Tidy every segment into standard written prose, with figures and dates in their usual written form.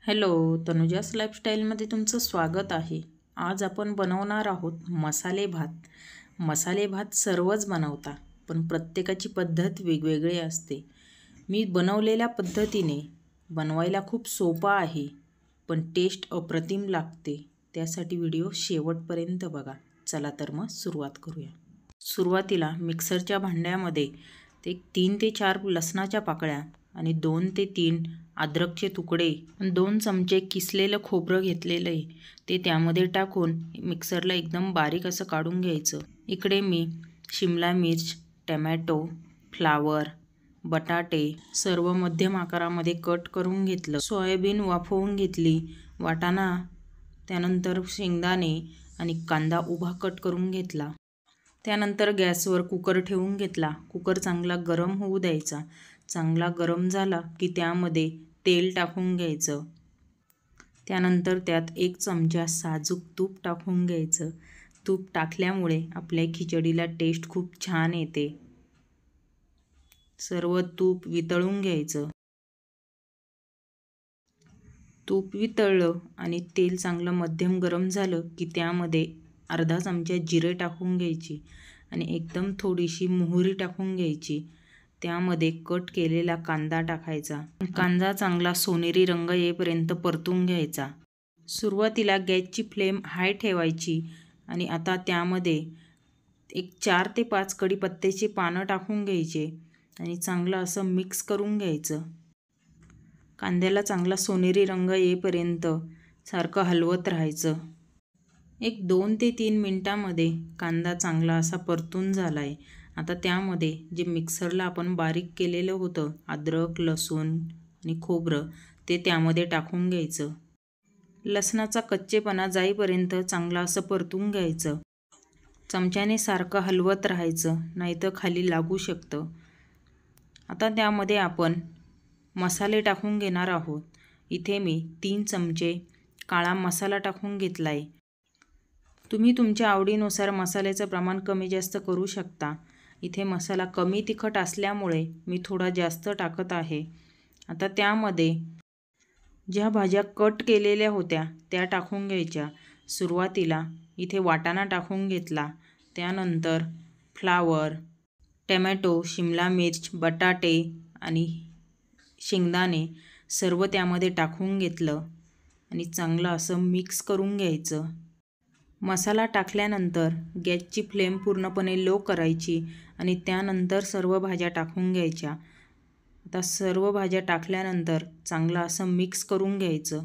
Hello, तनुजास लाईफस्टाईलमध्ये तुमचं स्वागत आहे. आज आपण बनवणार आहोत मसाले भात. मसाले भात सर्वच बनवता, पण प्रत्येकाची पद्धत वेगवेगळी असते. मी बनवलेल्या पद्धतीने बनवायला खूप सोपा आहे, पण टेस्ट अप्रतिम लागते. त्यासाठी व्हिडिओ शेवटपर्यंत बघा. चला तर मग सुरुवात करूया. सुरुवातीला मिक्सरच्या भांड्यामध्ये 3 ते 4 लसणाच्या पाकळ्या आणि 2 ते 3 अद्रकचे तुकडे, 2 चमचे किसलेलं खोबरं घेतलेलं आहे, ते त्यामध्ये टाकून मिक्सरला एकदम बारीक असं काढून घ्यायचं. इकडे मी शिमला मिर्च, टमॅटो, फ्लावर, बटाटे सर्व मध्यम आकारामध्ये कट करून घेतलं. सोयाबीन वाफवून घेतली, वाटाणा, त्यानंतर शेंगदाणे आणि कांदा उभा कट करून घेतला. त्यानंतर गॅसवर कुकर ठेवून घेतला. कुकर चांगला गरम होऊ द्यायचा. चांगला गरम झाला की त्यामध्ये तेल टाकून घ्यायचं. त्यानंतर त्यात 1 चमचा साजूक तूप टाकून घ्यायचं. तूप टाकल्यामुळे आपल्या खिचडीला टेस्ट खूप छान येते. सर्व तूप वितळून घ्यायचं. तूप वितळलं आणि तेल चांगलं मध्यम गरम झालं की त्यामध्ये अर्धा चमचा जिरे टाकून घ्यायची आणि एकदम थोडीशी मोहरी टाकून घ्यायची. त्यामध्ये कट केलेला कांदा टाकायचा. कांदा चांगला सोनेरी रंग येईपर्यंत परतून घ्यायचा. सुरुवातीला गॅसची फ्लेम हाय ठेवायची आणि आता त्यामध्ये 4 ते 5 कढीपत्त्याची पानं टाकून घ्यायचे आणि चांगलं असं मिक्स करून घ्यायचं. कांद्याला चांगला सोनेरी रंग येईपर्यंत सारखं हलवत राहायचं. 2 ते 3 मिनिटांमध्ये कांदा चांगला असा परतून झाला आहे. आता त्यामध्ये जे मिक्सरला आपण बारीक केलेलं होतं अद्रक, लसूण आणि खोबरं, ते त्यामध्ये टाकून घ्यायचं. लसणाचा कच्चेपणा जाईपर्यंत चांगलं असं परतून घ्यायचं. चमच्याने सारखं हलवत राहायचं, नाहीतर खाली लागू शकतं. आता त्यामध्ये आपण मसाले टाकून घेणार आहोत. इथे मी 3 चमचे काळा मसाला टाकून घेतला आहे. तुम्ही तुमच्या आवडीनुसार मसाल्याचं प्रमाण कमी जास्त करू शकता. इथे मसाला कमी तिखट असल्यामुळे मी थोडा जास्त टाकत आहे. आता त्यामध्ये ज्या भाज्या कट केलेल्या होत्या त्या टाकून घ्यायच्या. सुरुवातीला इथे वाटाणा टाकून घेतला. त्यानंतर फ्लावर, टमॅटो, शिमला मिर्च, बटाटे आणि शेंगदाणे सर्व त्यामध्ये टाकून घेतलं आणि चांगलं असं मिक्स करून घ्यायचं. मसाला टाकल्यानंतर गॅसची फ्लेम पूर्णपणे लो करायची आणि त्यानंतर सर्व भाज्या टाकून घ्यायच्या. आता सर्व भाज्या टाकल्यानंतर चांगलं असं मिक्स करून घ्यायचं.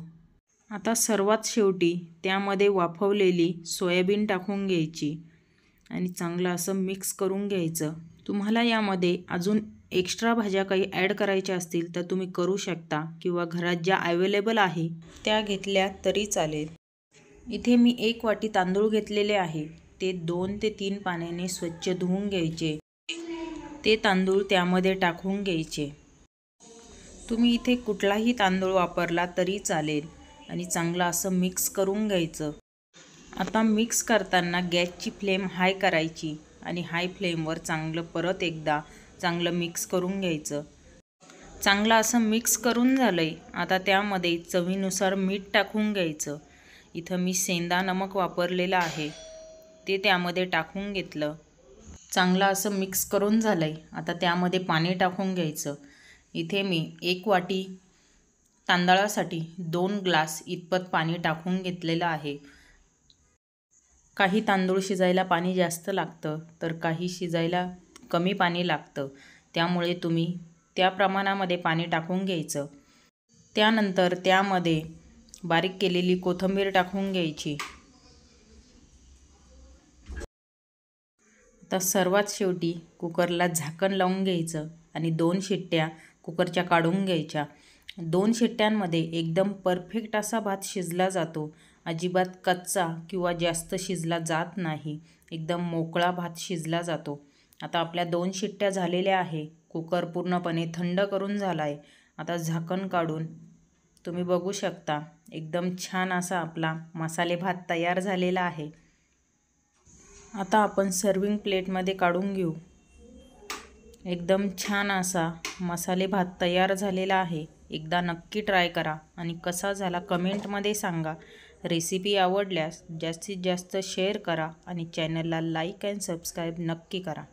आता सर्वात शेवटी त्यामध्ये वाफवलेली सोयाबीन टाकून घ्यायची आणि चांगलं असं मिक्स करून घ्यायचं. तुम्हाला यामध्ये अजून एक्स्ट्रा भाज्या काही ॲड करायच्या असतील तर तुम्ही करू शकता किंवा घरात ज्या अवेलेबल आहे त्या घेतल्या तरी चालेल. इथे मी 1 वाटी तांदूळ घेतलेले आहे. ते 2 ते 3 पाण्याने स्वच्छ धुवून घ्यायचे. ते तांदूळ त्यामध्ये टाकून घ्यायचे. तुम्ही इथे कुठलाही तांदूळ वापरला तरी चालेल आणि चांगलं असं मिक्स करून घ्यायचं. आता मिक्स करताना गॅसची फ्लेम हाय करायची आणि हाय फ्लेमवर परत एकदा चांगलं मिक्स करून घ्यायचं. चांगलं असं मिक्स करून झालं आहे. आता त्यामध्ये चवीनुसार मीठ टाकून घ्यायचं. इथं मी सेंधा नमक वापरलेलं आहे, ते त्यामध्ये टाकून घेतलं. चांगलं असं मिक्स करून झालं आहे. आता त्यामध्ये पाणी टाकून घ्यायचं. इथे मी 1 वाटी तांदळासाठी 2 ग्लास इतपत पाणी टाकून घेतलेलं आहे. काही तांदूळ शिजायला पाणी जास्त लागतं तर काही शिजायला कमी पाणी लागतं. त्यामुळे तुम्ही त्या प्रमाणामध्ये पाणी टाकून घ्यायचं. त्यानंतर त्यामध्ये बारीक केलेली कोथिंबीर टाकून घ्यायची. आता सर्वात शेवटी कुकरला झाकण लावून घ्यायचं आणि 2 शिट्ट्या कुकरच्या काढून घ्यायच्या. 2 शिट्ट्यांमध्ये एकदम परफेक्ट असा भात शिजला जातो. अजिबात कच्चा किंवा जास्त शिजला जात नाही. एकदम मोकळा भात शिजला जातो. आता आपल्या 2 शिट्ट्या झालेल्या आहे. कुकर पूर्णपणे थंड करून झाला आहे. आता झाकण काढून तुम्ही बघू शकता, एकदम छान असा आपला मसाले भात तयार झालेला आहे. आता आपण सर्विंग प्लेटमध्ये काढून घेऊ. एकदम छान असा मसाले भात तयार झालेला आहे. एकदा नक्की ट्राय करा आणि कसा झाला कमेंटमध्ये सांगा. रेसिपी आवडल्यास जास्तीत जास्त शेअर करा आणि चॅनलला लाईक अँड सबस्क्राईब नक्की करा.